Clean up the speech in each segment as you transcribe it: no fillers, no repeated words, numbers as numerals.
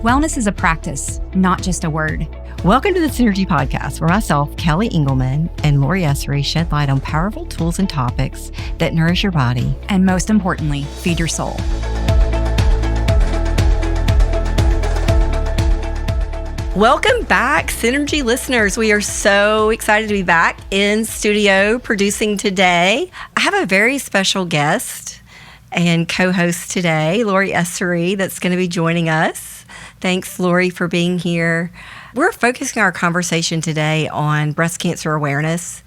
Wellness is a practice, not just a word. Welcome to the Synergy Podcast, where myself, Kelly Engelman, and Laurie Esarey shed light on powerful tools and topics that nourish your body. And most importantly, feed your soul. Welcome back, Synergy listeners. We are so excited to be back in studio producing today. I have a very special guest and co-host today, Laurie Esarey, that's going to be joining us. Thanks, Laurie, for being here. We're focusing our conversation today on breast cancer awareness,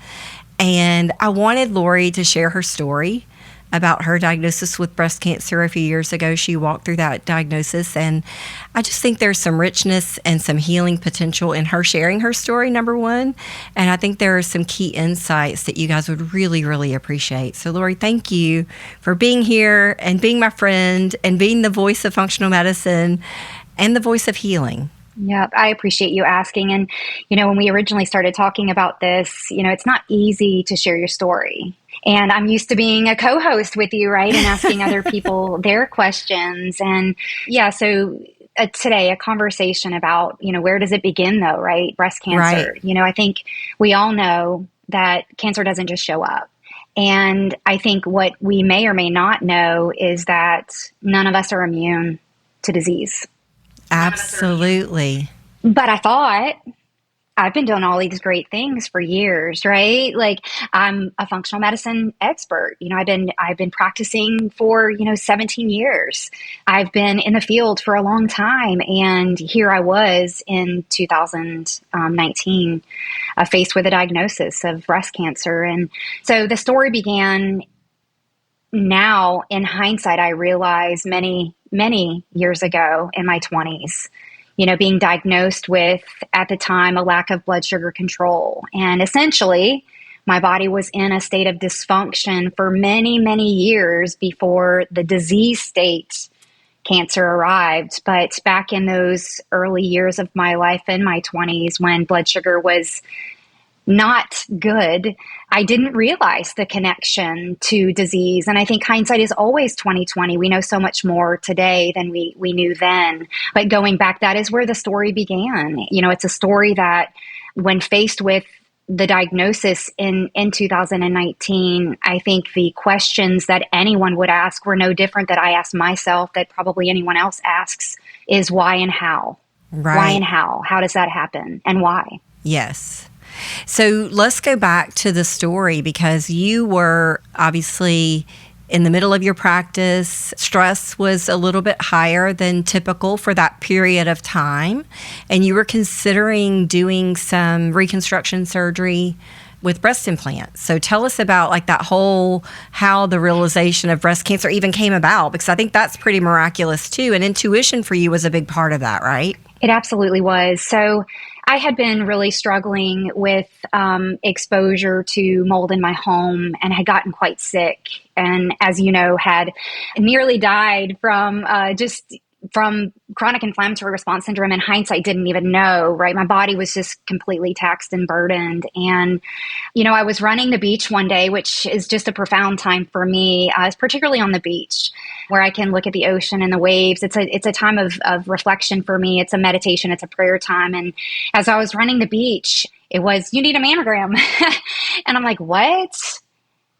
and I wanted Laurie to share her story about her diagnosis with breast cancer a few years ago. She walked through that diagnosis, and I just think there's some richness and some healing potential in her sharing her story, number one, and I think there are some key insights that you guys would really, really appreciate. So, Laurie, thank you for being here and being my friend and being the voice of functional medicine and the voice of healing. Yeah, I appreciate you asking. And, when we originally started talking about this, it's not easy to share your story. And I'm used to being a co-host with you, right? And asking other people their questions. And yeah, so today, a conversation about, where does it begin though, right? Breast cancer. Right. I think we all know that cancer doesn't just show up. And I think what we may or may not know is that none of us are immune to disease. Absolutely. But I thought I've been doing all these great things for years, right? Like I'm a functional medicine expert. I've been practicing for, 17 years. I've been in the field for a long time. And here I was in 2019, faced with a diagnosis of breast cancer. And so the story began. Now, in hindsight, I realize many years ago in my 20s, being diagnosed with, at the time, a lack of blood sugar control. And essentially, my body was in a state of dysfunction for many, many years before the disease state cancer arrived. But back in those early years of my life in my 20s, when blood sugar was not good, I didn't realize the connection to disease. And I think hindsight is always 2020. We know so much more today than we knew then. But going back, that is where the story began. It's a story that when faced with the diagnosis in 2019, I think the questions that anyone would ask were no different that I asked myself, that probably anyone else asks, is why and how? Right. Why and how? How does that happen? And why? Yes. So let's go back to the story, because you were obviously in the middle of your practice. Stress was a little bit higher than typical for that period of time, and you were considering doing some reconstruction surgery with breast implants. So tell us about how the realization of breast cancer even came about, because I think that's pretty miraculous too. And intuition for you was a big part of that, right? It absolutely was. So I had been really struggling with exposure to mold in my home and had gotten quite sick. And as you know, had nearly died from chronic inflammatory response syndrome. In hindsight, didn't even know, right? My body was just completely taxed and burdened. And, I was running the beach one day, which is just a profound time for me, particularly on the beach, where I can look at the ocean and the waves. It's a time of reflection for me. It's a meditation. It's a prayer time. And as I was running the beach, it was, you need a mammogram. And I'm like, what?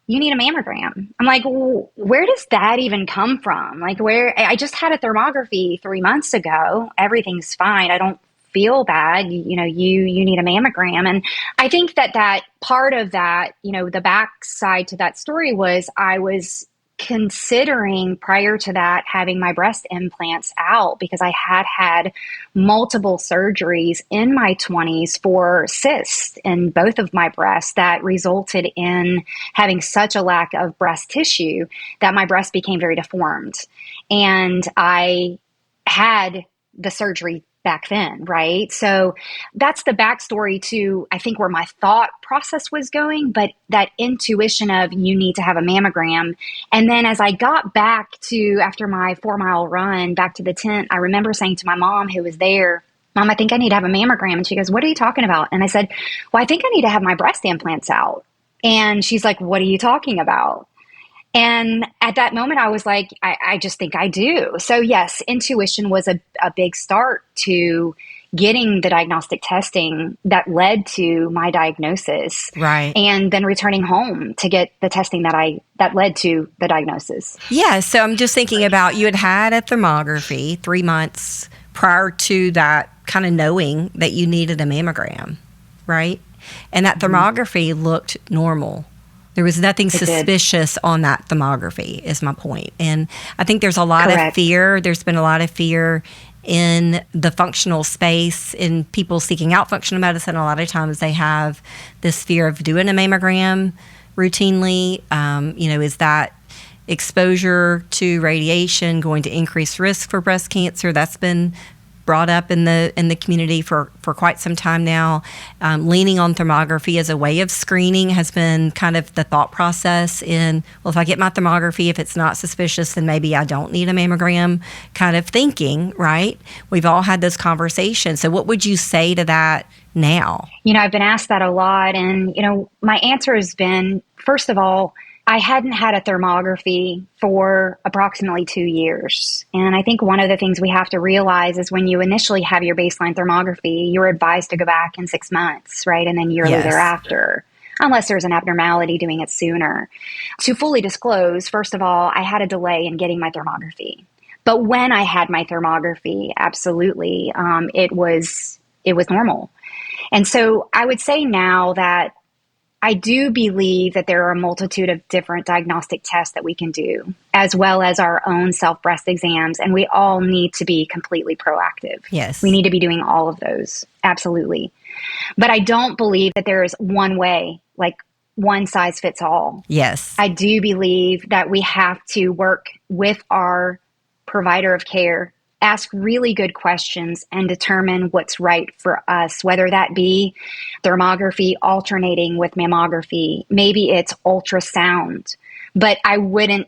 You need a mammogram. I'm like, well, where does that even come from? Like, I just had a thermography 3 months ago. Everything's fine. I don't feel bad. You need a mammogram. And I think that part of that, the backside to that story was I was considering prior to that having my breast implants out, because I had multiple surgeries in my 20s for cysts in both of my breasts that resulted in having such a lack of breast tissue that my breast became very deformed. And I had the surgery back then, right? So that's the backstory to, I think, where my thought process was going, but that intuition of you need to have a mammogram. And then as I got back to, after my 4-mile run back to the tent, I remember saying to my mom, who was there, Mom, I think I need to have a mammogram. And she goes, what are you talking about? And I said, well, I think I need to have my breast implants out. And she's like, what are you talking about? And at that moment, I was like, I just think I do. So yes, intuition was a big start to getting the diagnostic testing that led to my diagnosis. Right. And then returning home to get the testing that led to the diagnosis. Yeah. So I'm just thinking about, you had a thermography 3 months prior to that, kind of knowing that you needed a mammogram, right? And that thermography looked normal. There was nothing suspicious on that thermography, is my point. And I think there's a lot of fear. There's been a lot of fear in the functional space, in people seeking out functional medicine. A lot of times they have this fear of doing a mammogram routinely. Is that exposure to radiation going to increase risk for breast cancer? That's been brought up in the community for quite some time now. Leaning on thermography as a way of screening has been kind of the thought process in, well, if I get my thermography, if it's not suspicious, then maybe I don't need a mammogram kind of thinking, right? We've all had those conversations. So what would you say to that now? I've been asked that a lot. And, my answer has been, first of all, I hadn't had a thermography for approximately 2 years. And I think one of the things we have to realize is when you initially have your baseline thermography, you're advised to go back in 6 months, right? And then yearly thereafter, unless there's an abnormality, doing it sooner. To fully disclose, first of all, I had a delay in getting my thermography. But when I had my thermography, absolutely, it was normal. And so I would say now that I do believe that there are a multitude of different diagnostic tests that we can do, as well as our own self-breast exams, and we all need to be completely proactive. Yes. We need to be doing all of those, absolutely. But I don't believe that there is one way, like one size fits all. Yes. I do believe that we have to work with our provider of care, ask really good questions, and determine what's right for us, whether that be thermography alternating with mammography. Maybe it's ultrasound, but I wouldn't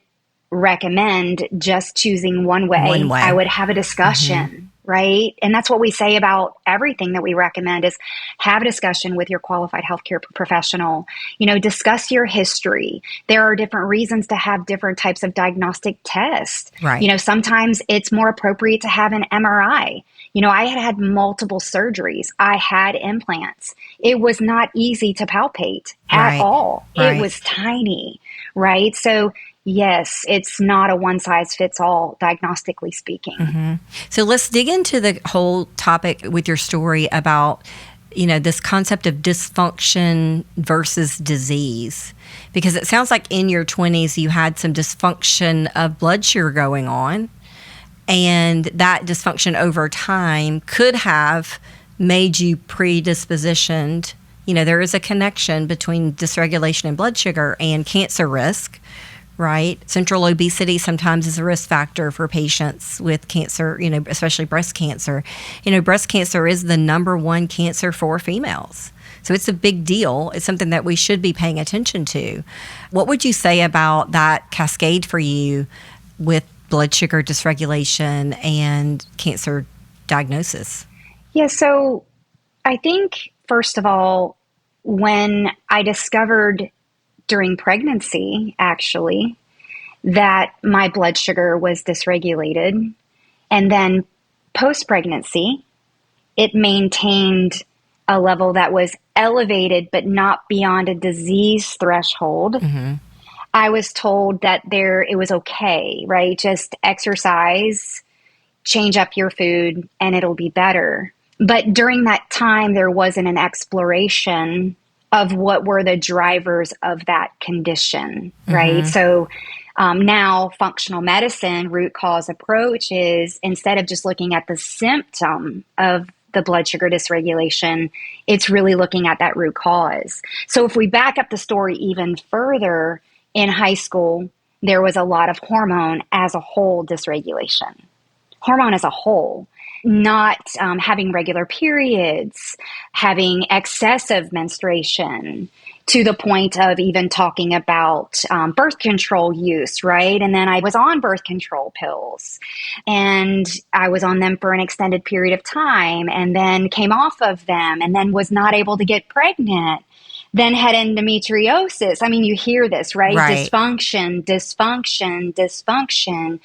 recommend just choosing one way. I would have a discussion, right? And that's what we say about everything that we recommend is have a discussion with your qualified healthcare professional. Discuss your history. There are different reasons to have different types of diagnostic tests. Right. Sometimes it's more appropriate to have an MRI. I had multiple surgeries. I had implants. It was not easy to palpate at all. Right. It was tiny, right? So yes, it's not a one-size-fits-all, diagnostically speaking. So let's dig into the whole topic with your story about, this concept of dysfunction versus disease. Because it sounds like in your 20s, you had some dysfunction of blood sugar going on. And that dysfunction over time could have made you predispositioned. There is a connection between dysregulation in blood sugar and cancer risk. Right. Central obesity sometimes is a risk factor for patients with cancer, especially breast cancer. Breast cancer is the number one cancer for females. So it's a big deal. It's something that we should be paying attention to. What would you say about that cascade for you with blood sugar dysregulation and cancer diagnosis? Yeah, so I think, first of all, when I discovered during pregnancy, actually, that my blood sugar was dysregulated. And then post-pregnancy, it maintained a level that was elevated, but not beyond a disease threshold. I was told that it was okay, right? Just exercise, change up your food, and it'll be better. But during that time, there wasn't an exploration of what were the drivers of that condition, right? So now functional medicine root cause approach is, instead of just looking at the symptom of the blood sugar dysregulation, it's really looking at that root cause. So if we back up the story even further, in high school, there was a lot of hormone as a whole dysregulation. Hormone as a whole. Not having regular periods, having excessive menstruation, to the point of even talking about birth control use, right? And then I was on birth control pills, and I was on them for an extended period of time, and then came off of them, and then was not able to get pregnant. then had endometriosis. I mean, you hear this, right? Right. Dysfunction, dysfunction, dysfunction.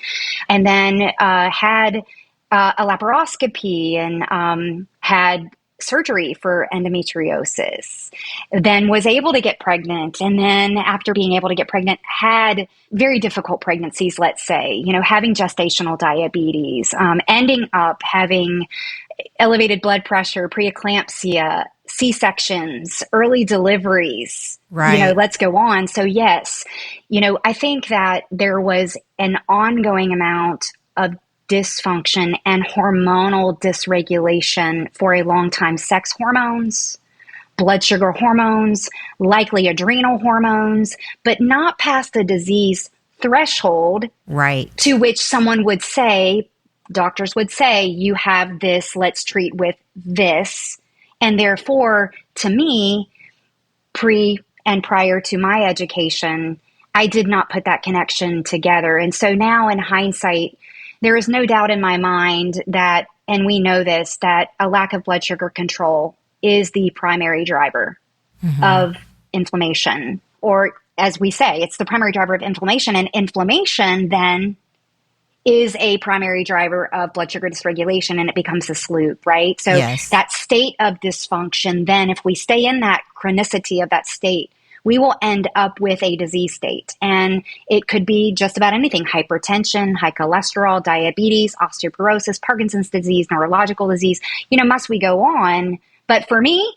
And then had a laparoscopy and had surgery for endometriosis, then was able to get pregnant. And then after being able to get pregnant, had very difficult pregnancies, let's say, having gestational diabetes, ending up having elevated blood pressure, preeclampsia, C-sections, early deliveries, Right. let's go on. So yes, I think that there was an ongoing amount of dysfunction and hormonal dysregulation for a long time. Sex hormones, blood sugar hormones, likely adrenal hormones, but not past the disease threshold Right. to which someone would say, doctors would say, you have this, let's treat with this. And therefore, to me, pre and prior to my education, I did not put that connection together. And so now in hindsight, there is no doubt in my mind that, and we know this, that a lack of blood sugar control is the primary driver of inflammation. Or as we say, it's the primary driver of inflammation. And inflammation then is a primary driver of blood sugar dysregulation, and it becomes this loop, right? So Yes. that state of dysfunction, then if we stay in that chronicity of that state, we will end up with a disease state. And it could be just about anything: hypertension, high cholesterol, diabetes, osteoporosis, Parkinson's disease, neurological disease. Must we go on? But for me,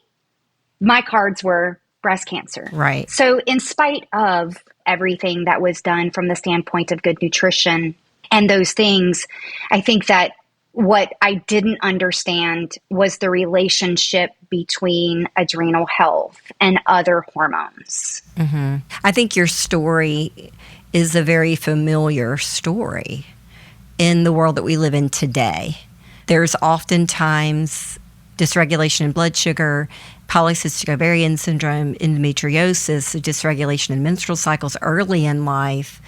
my cards were breast cancer. Right. So in spite of everything that was done from the standpoint of good nutrition and those things, I think that what I didn't understand was the relationship between adrenal health and other hormones. I think your story is a very familiar story in the world that we live in today. There's oftentimes dysregulation in blood sugar, polycystic ovarian syndrome, endometriosis, dysregulation in menstrual cycles early in life.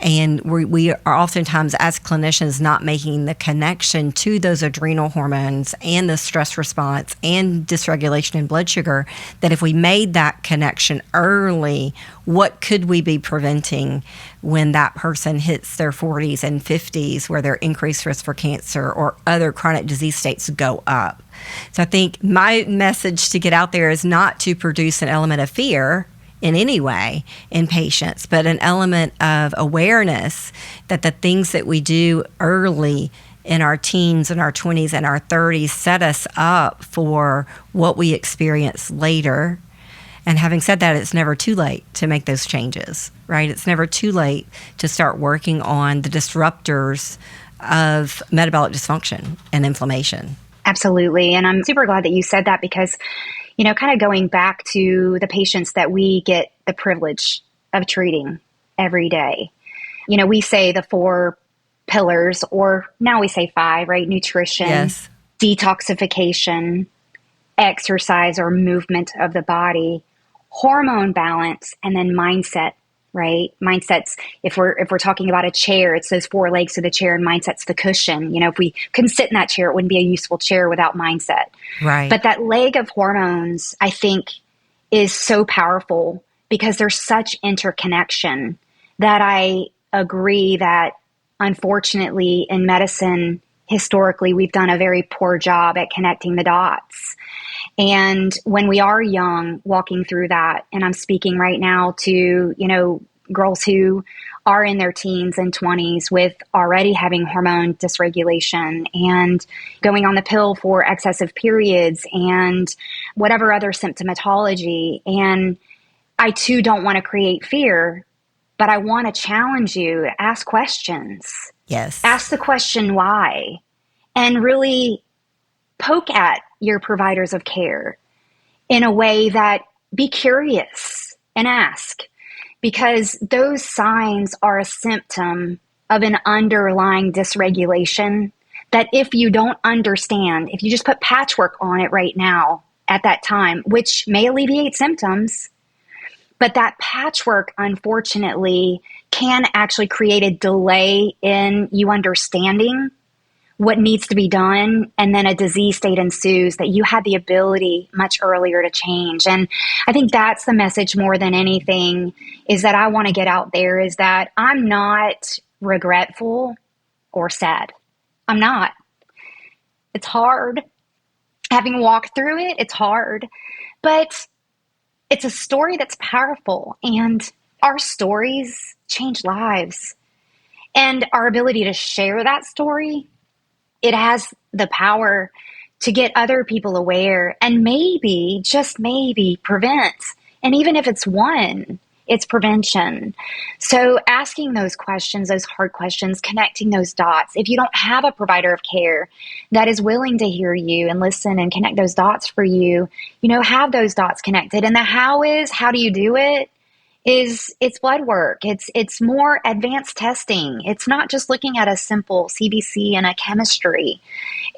And we are oftentimes, as clinicians, not making the connection to those adrenal hormones and the stress response and dysregulation in blood sugar, that if we made that connection early, what could we be preventing when that person hits their 40s and 50s, where their increased risk for cancer or other chronic disease states go up? So I think my message to get out there is not to produce an element of fear in any way in patients, but an element of awareness that the things that we do early in our teens and our 20s and our 30s set us up for what we experience later. And having said that, it's never too late to make those changes, right? It's never too late to start working on the disruptors of metabolic dysfunction and inflammation. Absolutely. And I'm super glad that you said that because, kind of going back to the patients that we get the privilege of treating every day, we say the 4 pillars, or now we say 5, right? Nutrition, Yes. detoxification, exercise or movement of the body, hormone balance, and then mindset. Right? Mindsets, if we're talking about a chair, it's those 4 legs of the chair, and mindset's the cushion. If we couldn't sit in that chair, it wouldn't be a useful chair without mindset. Right. But that leg of hormones, I think, is so powerful because there's such interconnection that I agree that, unfortunately, in medicine, historically, we've done a very poor job at connecting the dots. And when we are young, walking through that, and I'm speaking right now to, girls who are in their teens and 20s with already having hormone dysregulation and going on the pill for excessive periods and whatever other symptomatology. And I too don't want to create fear, but I want to challenge you to ask questions. Yes. Ask the question why, and really poke at your providers of care in a way that be curious and ask, because those signs are a symptom of an underlying dysregulation that if you don't understand, if you just put patchwork on it right now at that time, which may alleviate symptoms, but that patchwork, unfortunately, can actually create a delay in you understanding what needs to be done, and then a disease state ensues that you had the ability much earlier to change. And I think that's the message more than anything, is that I want to get out there, is that I'm not regretful or sad. I'm not. It's hard. Having walked through it, it's hard. But it's a story that's powerful, and our stories change lives. And our ability to share that story, it has the power to get other people aware and maybe, just maybe, prevent. And even if it's one, it's prevention. So asking those questions, those hard questions, connecting those dots. If you don't have a provider of care that is willing to hear you and listen and connect those dots for you, have those dots connected. And the how do you do it? It's blood work. It's more advanced testing. It's not just looking at a simple CBC and a chemistry.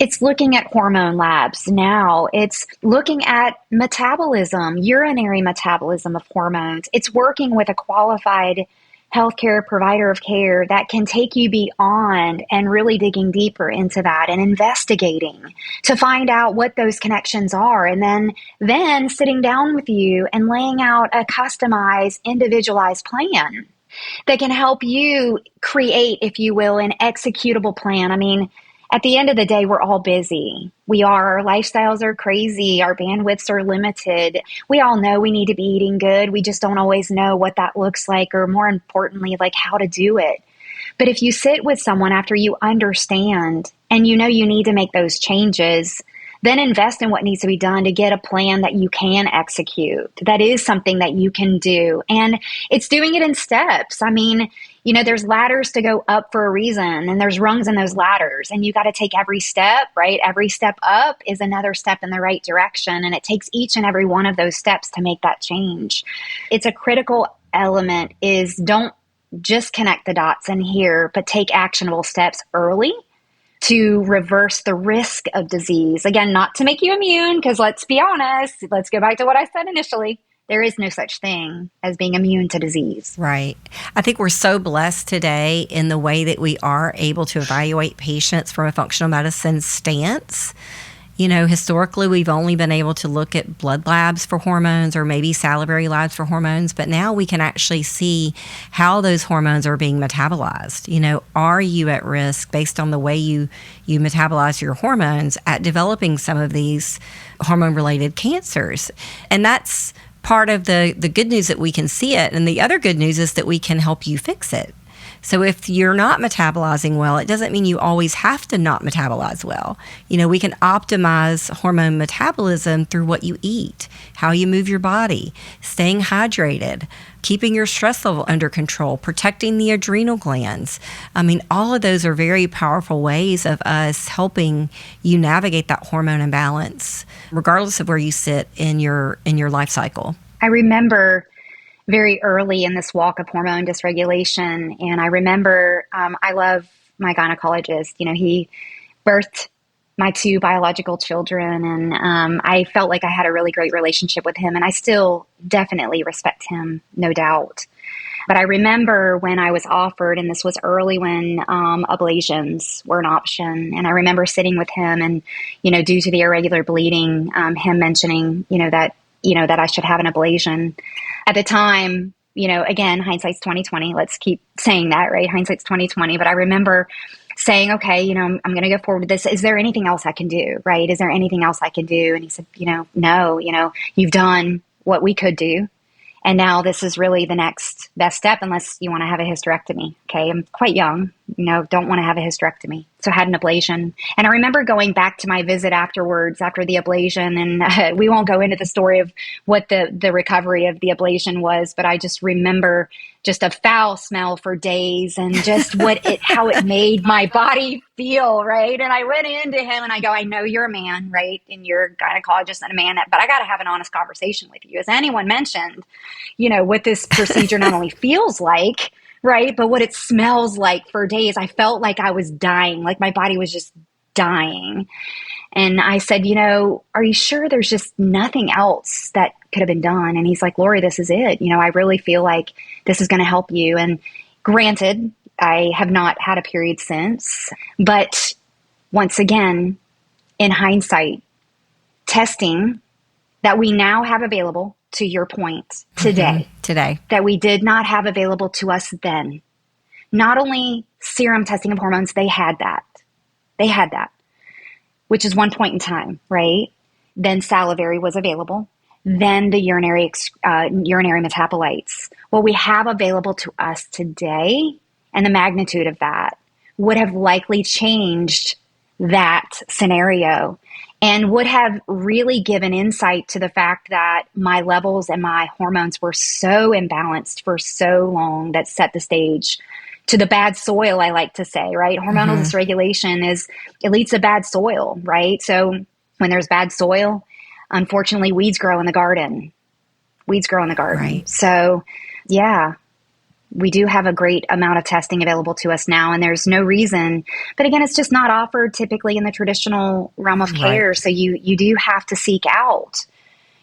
It's looking at hormone labs now. It's looking at metabolism, urinary metabolism of hormones. It's working with a qualified healthcare provider of care that can take you beyond and really digging deeper into that and investigating to find out what those connections are. And then sitting down with you and laying out a customized, individualized plan that can help you create, if you will, an executable plan. I mean, at the end of the day, we're all busy. Our lifestyles are crazy. Our bandwidths are limited. We all know we need to be eating good. We just don't always know what that looks like, or more importantly, like how to do it. But if you sit with someone after you understand and you need to make those changes, then invest in what needs to be done to get a plan that you can execute. That is something that you can do. And it's doing it in steps. I mean, there's ladders to go up for a reason, and there's rungs in those ladders, and you got to take every step, right? Every step up is another step in the right direction. And it takes each and every one of those steps to make that change. It's a critical element, is don't just connect the dots in here, but take actionable steps early to reverse the risk of disease. Again, not to make you immune, because let's be honest, let's go back to what I said initially. There is no such thing as being immune to disease. Right. I think we're so blessed today in the way that we are able to evaluate patients from a functional medicine stance. Historically, we've only been able to look at blood labs for hormones, or maybe salivary labs for hormones, but now we can actually see how those hormones are being metabolized. Are you at risk, based on the way you metabolize your hormones, at developing some of these hormone-related cancers? And that's part of the good news, that we can see it. And the other good news is that we can help you fix it. So if you're not metabolizing well, it doesn't mean you always have to not metabolize well. We can optimize hormone metabolism through what you eat, how you move your body, staying hydrated, keeping your stress level under control, protecting the adrenal glands. I mean, all of those are very powerful ways of us helping you navigate that hormone imbalance, regardless of where you sit in your life cycle. I remember very early in this walk of hormone dysregulation. And I remember, I love my gynecologist. He birthed my 2 biological children, and I felt like I had a really great relationship with him, and I still definitely respect him, no doubt. But I remember when I was offered, and this was early when ablations were an option, and I remember sitting with him, and due to the irregular bleeding, him mentioning that I should have an ablation. At the time, again, hindsight's 2020. Let's keep saying that, right? Hindsight's 2020. But I remember saying, okay, I'm going to go forward with this. Is there anything else I can do, right? Is there anything else I can do? And he said, no, you've done what we could do. And now this is really the next best step, unless you want to have a hysterectomy. Okay, I'm quite young, don't want to have a hysterectomy. So I had an ablation. And I remember going back to my visit afterwards, after the ablation, and we won't go into the story of what the recovery of the ablation was, but I just remember just a foul smell for days, and just how it made my body feel, right? And I went into him and I go, I know you're a man, right? And you're a gynecologist and a man, but I got to have an honest conversation with you. As anyone mentioned, what this procedure not only feels like, right, but what it smells like for days. I felt like I was dying, like my body was just dying. And I said, are you sure there's just nothing else that could have been done? And he's like, Laurie, this is it. I really feel like this is going to help you. And granted, I have not had a period since, but once again, in hindsight, testing that we now have available, to your point, today, that we did not have available to us then. Not only serum testing of hormones, they had that. They had that, which is one point in time, right? Then salivary was available. Then the urinary metabolites. What we have available to us today and the magnitude of that would have likely changed that scenario and would have really given insight to the fact that my levels and my hormones were so imbalanced for so long that set the stage to the bad soil, I like to say, right? Hormonal dysregulation it leads to bad soil, right? So when there's bad soil, unfortunately, weeds grow in the garden. Right. So, yeah, we do have a great amount of testing available to us now, and there's no reason. But again, it's just not offered typically in the traditional realm of care. Right. So you do have to seek out.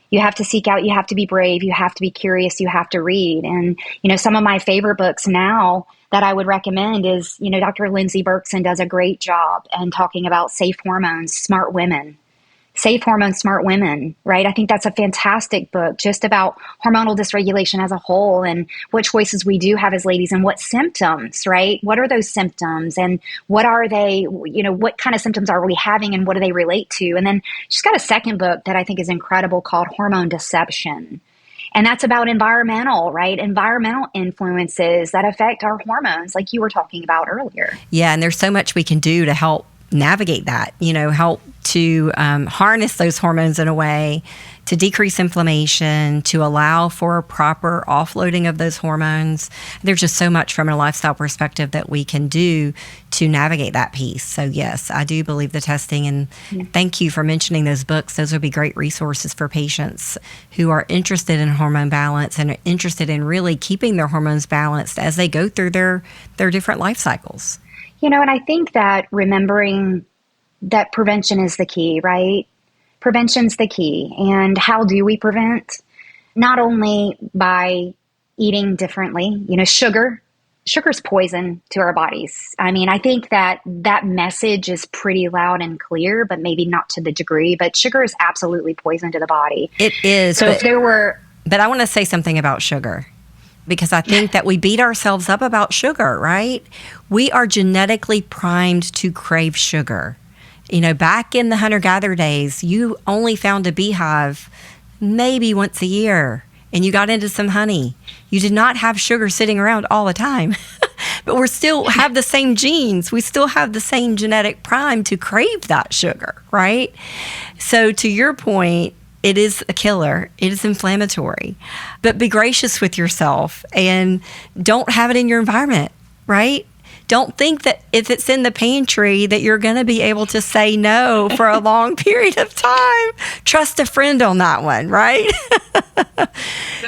You have to seek out. You have to be brave. You have to be curious. You have to read. And, some of my favorite books now that I would recommend is, Dr. Lindsay Berkson does a great job in talking about safe hormones, smart women. Safe Hormones, Smart Women, right? I think that's a fantastic book just about hormonal dysregulation as a whole and what choices we do have as ladies and what symptoms, right? What are those symptoms and what are they, what kind of symptoms are we having and what do they relate to? And then she's got a second book that I think is incredible called Hormone Deception. And that's about environmental, right? Environmental influences that affect our hormones, like you were talking about earlier. Yeah, and there's so much we can do to help navigate that, help to harness those hormones in a way to decrease inflammation, to allow for a proper offloading of those hormones. There's just so much from a lifestyle perspective that we can do to navigate that piece. So yes, I do believe the testing, and thank you for mentioning those books. Those would be great resources for patients who are interested in hormone balance and are interested in really keeping their hormones balanced as they go through their different life cycles. And I think that remembering that prevention is the key, right? Prevention's the key. And how do we prevent? Not only by eating differently, sugar's poison to our bodies. I mean, I think that message is pretty loud and clear, but maybe not to the degree, but sugar is absolutely poison to the body. It is. So but I want to say something about sugar, because I think that we beat ourselves up about sugar, right? We are genetically primed to crave sugar. Back in the hunter-gatherer days, you only found a beehive maybe once a year, and you got into some honey. You did not have sugar sitting around all the time. But we still have the same genes. We still have the same genetic prime to crave that sugar, right? So to your point, it is a killer. It is inflammatory. But be gracious with yourself and don't have it in your environment, right? Don't think that if it's in the pantry that you're going to be able to say no for a long period of time. Trust a friend on that one, right?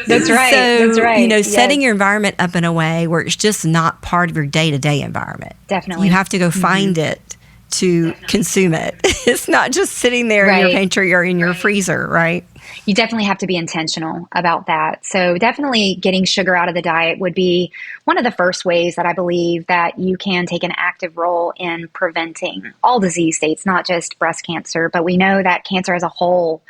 That's right. That's right. Setting your environment up in a way where it's just not part of your day-to-day environment. Definitely. You have to go find it to consume it. It's not just sitting there in your pantry or in your freezer, right? You definitely have to be intentional about that. So definitely getting sugar out of the diet would be one of the first ways that I believe that you can take an active role in preventing all disease states, not just breast cancer, but we know that cancer as a whole,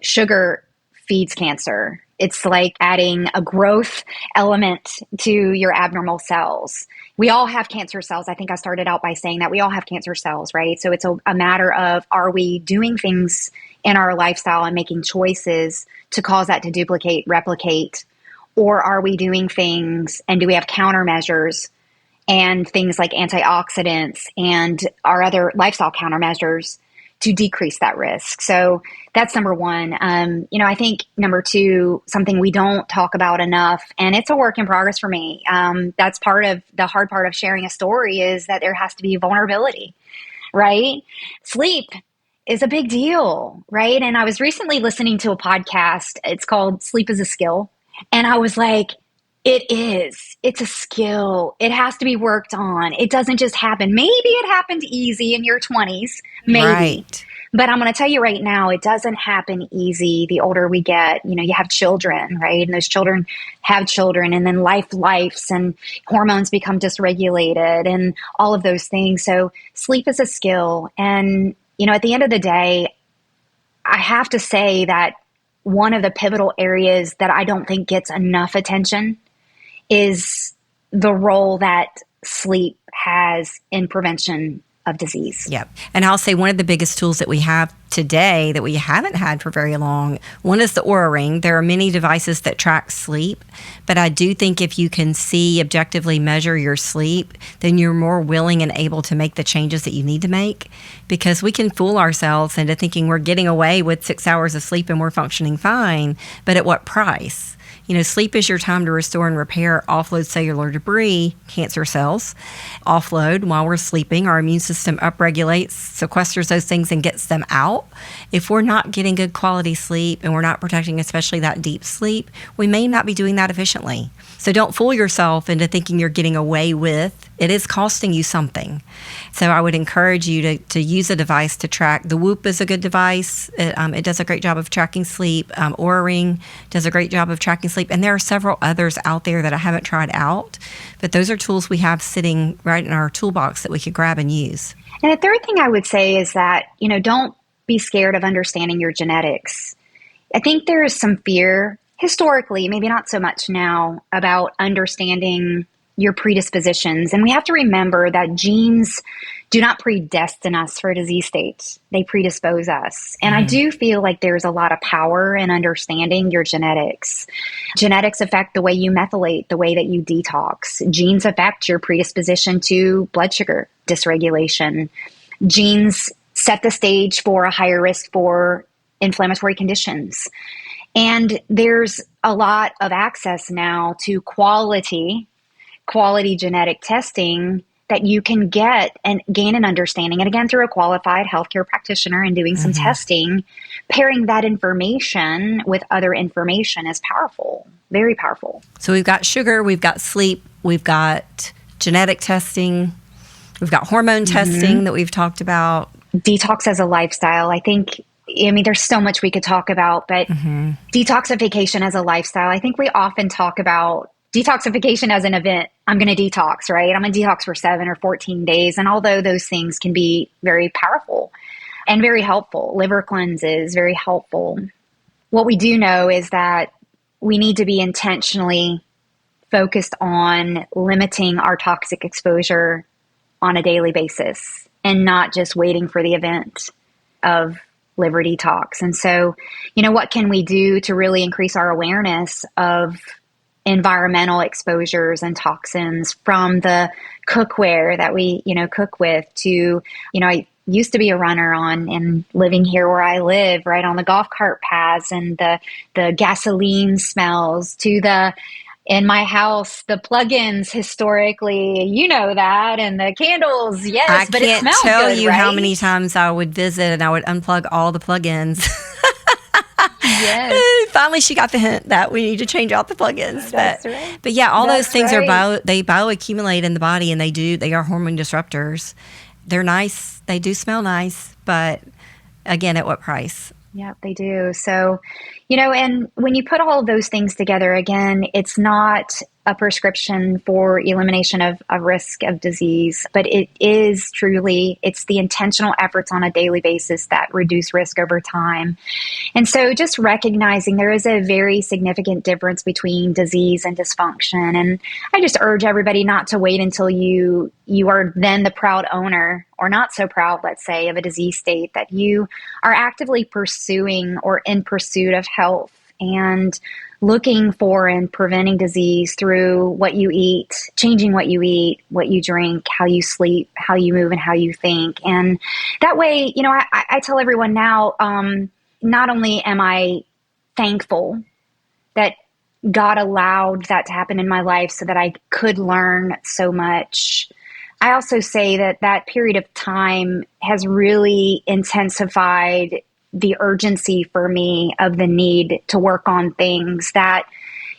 sugar feeds cancer. It's like adding a growth element to your abnormal cells. We all have cancer cells. I think I started out by saying that we all have cancer cells, right? So it's a matter of, are we doing things in our lifestyle and making choices to cause that to duplicate, replicate, or are we doing things and do we have countermeasures and things like antioxidants and our other lifestyle countermeasures to decrease that risk? So that's number one. I think number two, something we don't talk about enough, and it's a work in progress for me. That's part of the hard part of sharing a story, is that there has to be vulnerability, right? Sleep is a big deal, right? And I was recently listening to a podcast. It's called Sleep is a Skill. And I was like, it is. It's a skill. It has to be worked on. It doesn't just happen. Maybe it happened easy in your 20s, maybe. Right. But I'm going to tell you right now, it doesn't happen easy the older we get. You have children, right? And those children have children, and then lives, and hormones become dysregulated and all of those things. So sleep is a skill. And, at the end of the day, I have to say that one of the pivotal areas that I don't think gets enough attention is the role that sleep has in prevention of disease. Yep. And I'll say one of the biggest tools that we have today that we haven't had for very long, one is the Oura Ring. There are many devices that track sleep, but I do think if you can objectively measure your sleep, then you're more willing and able to make the changes that you need to make, because we can fool ourselves into thinking we're getting away with 6 hours of sleep and we're functioning fine, but at what price? Sleep is your time to restore and repair, offload cellular debris, cancer cells. Offload while we're sleeping. Our immune system upregulates, sequesters those things and gets them out. If we're not getting good quality sleep and we're not protecting especially that deep sleep, we may not be doing that efficiently. So don't fool yourself into thinking you're getting away with. It is costing you something. So I would encourage you to use a device to track. The Whoop is a good device. It does a great job of tracking sleep. Oura Ring does a great job of tracking sleep. And there are several others out there that I haven't tried out. But those are tools we have sitting right in our toolbox that we could grab and use. And the third thing I would say is that, don't be scared of understanding your genetics. I think there is some fear, historically, maybe not so much now, about understanding your predispositions. And we have to remember that genes do not predestine us for disease states. They predispose us. And I do feel like there's a lot of power in understanding your genetics. Genetics affect the way you methylate, the way that you detox. Genes affect your predisposition to blood sugar dysregulation. Genes set the stage for a higher risk for inflammatory conditions. And there's a lot of access now to quality genetic testing that you can get and gain an understanding. And again, through a qualified healthcare practitioner and doing some testing, pairing that information with other information is powerful, very powerful. So we've got sugar, we've got sleep, we've got genetic testing, we've got hormone testing that we've talked about. Detox as a lifestyle. There's so much we could talk about, but detoxification as a lifestyle. I think we often talk about detoxification as an event. I'm going to detox, right? I'm going to detox for 7 or 14 days. And although those things can be very powerful and very helpful, liver cleanse is very helpful. What we do know is that we need to be intentionally focused on limiting our toxic exposure on a daily basis and not just waiting for the event of liver detox. And so, what can we do to really increase our awareness of environmental exposures and toxins from the cookware that we, cook with to, I used to be a runner and living here where I live, right on the golf cart paths, and the gasoline smells to in my house, the plugins historically, that, and the candles, yes, but it smells good, I can't tell you right? how many times I would visit and I would unplug all the plugins. Yes. Finally, she got the hint that we need to change out the plugins. That's right. But yeah, all those things right. they bioaccumulate in the body, and they are hormone disruptors. They're nice. They do smell nice, but again, at what price? Yeah, they do. So, and when you put all of those things together, again, it's not a prescription for elimination of risk of disease, but it is truly, it's the intentional efforts on a daily basis that reduce risk over time. And so just recognizing there is a very significant difference between disease and dysfunction. And I just urge everybody not to wait until you are then the proud owner, or not so proud, let's say, of a disease state, that you are actively pursuing or in pursuit of health and looking for and preventing disease through what you eat, changing what you eat, what you drink, how you sleep, how you move, and how you think. And that way, I tell everyone now, not only am I thankful that God allowed that to happen in my life so that I could learn so much, I also say that period of time has really intensified the urgency for me of the need to work on things that,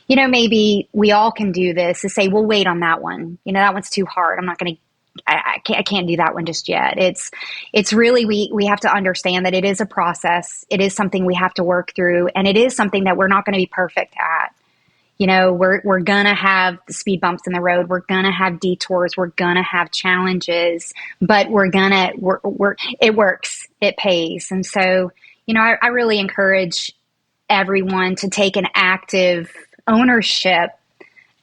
maybe we all can do this, to say, we'll wait on that one. That one's too hard. I'm not going to I can't do that one just yet. It's really, we have to understand that it is a process. It is something we have to work through, and it is something that we're not going to be perfect at. You know, we're going to have speed bumps in the road. We're going to have detours. We're going to have challenges, but it works. It pays. And so, you know, I really encourage everyone to take an active ownership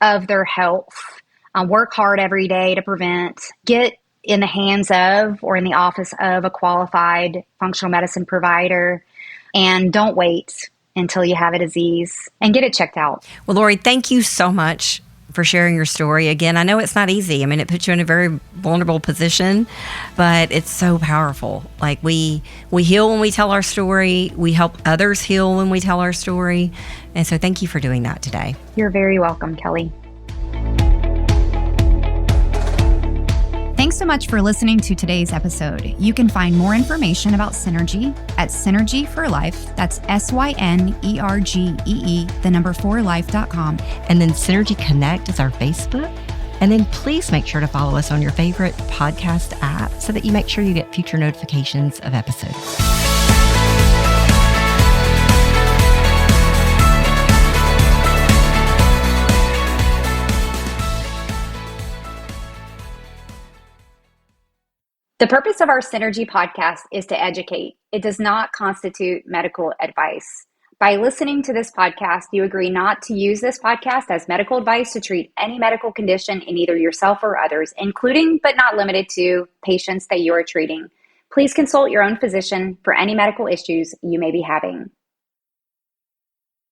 of their health. Work hard every day to prevent. Get in the hands of or in the office of a qualified functional medicine provider, and don't wait until you have a disease, and get it checked out. Well, Laurie, thank you so much for sharing your story. Again, I know it's not easy. I mean, it puts you in a very vulnerable position, but it's so powerful. Like we heal when we tell our story. We help others heal when we tell our story. And so thank you for doing that today. You're very welcome, Kelly. Thanks so much for listening to today's episode. You can find more information about Synergy at Synergy for Life. That's SYNERGEE, 4life.com. And then Synergy Connect is our Facebook. And then please make sure to follow us on your favorite podcast app so that you make sure you get future notifications of episodes. The purpose of our Synergy podcast is to educate. It does not constitute medical advice. By listening to this podcast, you agree not to use this podcast as medical advice to treat any medical condition in either yourself or others, including but not limited to patients that you are treating. Please consult your own physician for any medical issues you may be having.